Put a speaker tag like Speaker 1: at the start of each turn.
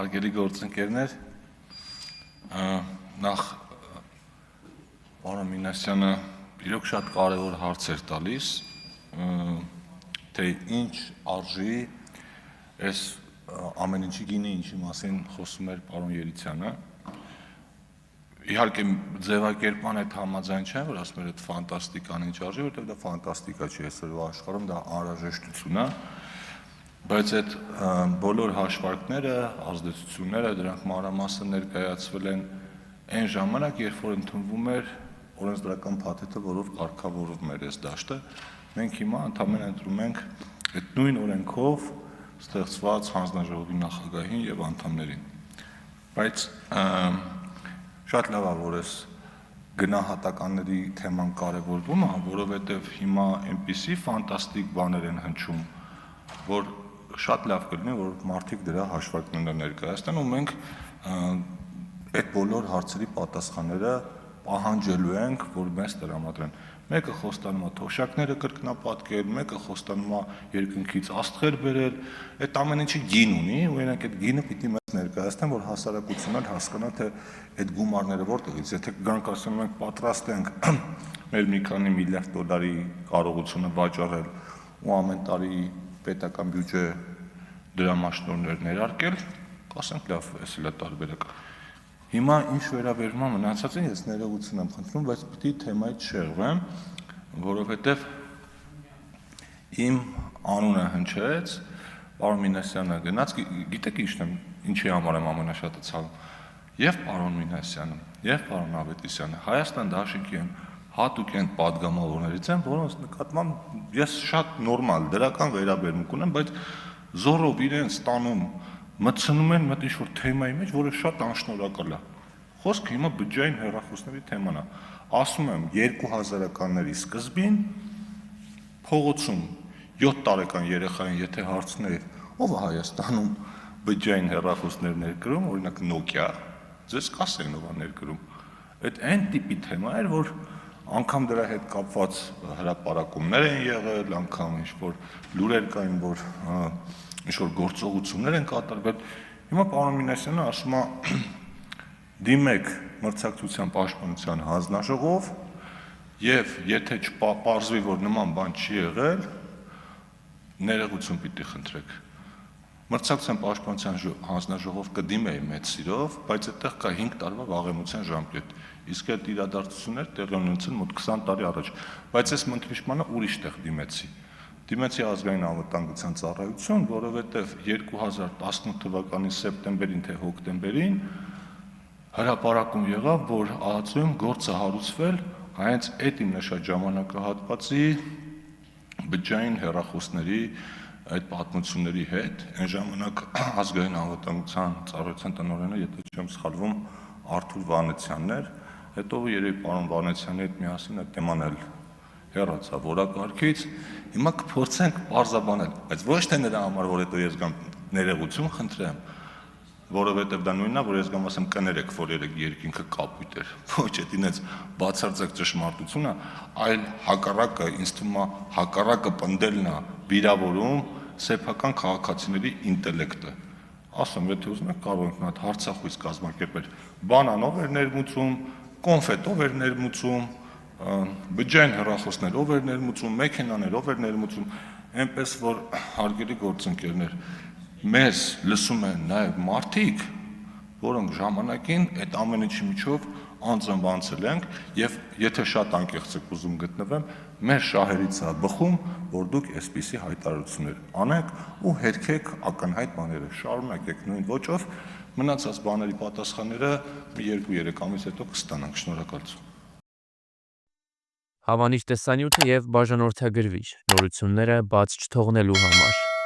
Speaker 1: Հարգելի գործընկերներ, նախ պարոն Մինասյանը իրոք շատ կարևոր հարց էր տալիս, թե ինչ արժի այս ամեն ինչի գինը, ինչի մասին խոսում էր պարոն Երիցյանը։ Իհարկե ձևակերպման այդ համաձայն չեմ, որ ասում էր այդ ֆանտաստիկան ինչ արժի, որովհետև դա ֆանտաստիկա չի, այսօրվա աշխարհում դա անհրաժեշտություն է, բայց այդ բոլոր հաշվարկները, ազդեցությունները, դրանք մանրամասն ներկայացվել են այն ժամանակ, երբ որ ընդունվում էր օրենսդրական փաթեթը, որով կարգավորվում էր այս դաշտը, մենք հիմա ընդամենը ընտրում ենք այդ նույն օրենքով ստեղծված հանձնաժողովի նախագահին եւ անդամներին։ Բայց շատ լավ է, որ այս գնահատականների թեման կարևորվում է, որովհետեւ հիմա այնպիսի ֆանտաստիկ բաներ են հնչում, որ շատ լավ կլինի, որ մարդիկ դրա հաշվարկները ներկայացնեն ու մենք այդ բոլոր հարցերի պատասխանները պահանջելու ենք, որ մեզ տրամադրեն։ Մեկը խոստանում է թոշակները կրկնապատկել, մեկը խոստանում է երկնքից աստղեր բերել, այդ ամեն ինչը գին ունի, ու իրենք այդ գինը պիտի մեզ ներկայացնեն, որ հասարակությունը հասկանա, թե այդ գումարները որտեղից, եթե գանք ասում ենք պատրաստ ենք մեր մի քանի միլիարդ դոլարի կարողությունը վաճառել ու ամեն տարի պետական բյուջե դրամաշնորհներ ներարկել, կասենք լավ, էս էլ է տարբերակը։ Հիմա ինչ վերաբերում է մնացածին, ես ներողություն եմ խնդրում, բայց պիտի թեմայից շեղվեմ, որովհետև իմ անունը հնչեց, պարոն Մինասյանը գնաց, գիտեք ինչի համար եմ ամենաշատը ցավում, եւ պարոն Մինասյանը, եւ պարոն Ավետիսյանը Հայաստան դաշինքի են հատուկ են պատգամավորներից են, որոնց նկատմամբ ես շատ նորմալ դրական վերաբերմունք ունեմ, բայց զորով իրենց տանում մտցնում են մտ ինչ-որ թեմայի մեջ, որը շատ անշնորհակալ է։ Խոսքը հիմա բջջային հեռախոսների թեման է։ Ասում եմ 2000-ականների սկզբին փողոցում 7 տարեկան երեխային եթե հարցնեի, ով է Հայաստանում բջջային հեռախոսներ ներկրում, օրինակ Nokia, ձեզ կասեն ով է ներկրում։ Այդ այն տիպի թեմա էր, որ անգամ դրա հետ կապված հրապարակումներ են եղել, անգամ ինչ-որ լուրեր կային, որ ինչ-որ գործողություններ են կատարվել։ Հիմա պարոն Մինասյանը ասում է դիմեք մրցակցության պաշտպանության հանձնաժողով եւ եթե չպարզվի, որ նման բան չի եղել, ներողություն պիտի խնդրեք։ Մրցակցության պաշտպանության հանձնաժողով կդիմեի մեծ սիրով, բայց այդտեղ կա 5 տարվա վաղեմության ժամկետ։ Իսկ այդ իրադարձություններ տեղի ունեցան մոտ 20 տարի առաջ, բայց այս մընտրիչմանը ուրիշ տեղ դիմեցի։ Դիմեցի ազգային անվտանգության ծառայություն, որովհետև 2018 թվականի սեպտեմբերին թե հոկտեմբերին հրապարակում եղավ, որ ԱԱԾ-ում գործը հարուցվել հենց այդ իմ նշած ժամանակահատվածի բջջային հեռախոսների այդ պատմությունների հետ, այն ժամանակ ազգային անվտանգության ծառայության տնօրենը, եթե չեմ սխալվում, Արթուր Վանեցյանն էր, հետո երևի պարոն Վանեցյանի հետ միասին այդ թեման էլ հեռացավ օրակարգից, հիմա կփորձենք պարզաբանել, բայց ոչ թե նրա համար, որ հետո ես գամ ներողություն խնդրեմ, որովհետև դա նույնն է, որ ես գամ ասեմ կներեք, որ երկինքը կապույտ էր, ոչ այդ ինձ բացարձակ ճշմարտություն է, այլ հակառակը, ինձ թվում է հակառակը պնդելն է վիրավորում սեփական քաղաքացիների ինտելեկտը։ Ասում, եթե ուզում եք կարող ենք նա հարցախույս կազմակերպել, բանանով էր ներմուծում, կոնֆետով էր ներմուծում, բջջային հեռախոսներով էր ներմուծում, մեքենաներով էր ներմուծում, այնպես որ հարգելի գործընկերներ, մեզ լսում են նաև մարդիկ, որոնք ժամանակին այդ ամեն ինչի միջով անձնվանցել ենք եւ եթե շատ անկեղծ եք ուզում գտնվեմ, մեր շահերից է բխում, որ դուք այսպիսի հայտարարություններ անեք ու հերքեք ակնհայտ բաները, շարունակեք նույն ոճով, մնացած բաների պատասխանները 2-3 ամիս հետո կստանանք, շնորհակալություն։
Speaker 2: Հավանիչ տեսանյութը եւ բաժանորդագրվիչ նորությունները բաց չթողնելու համար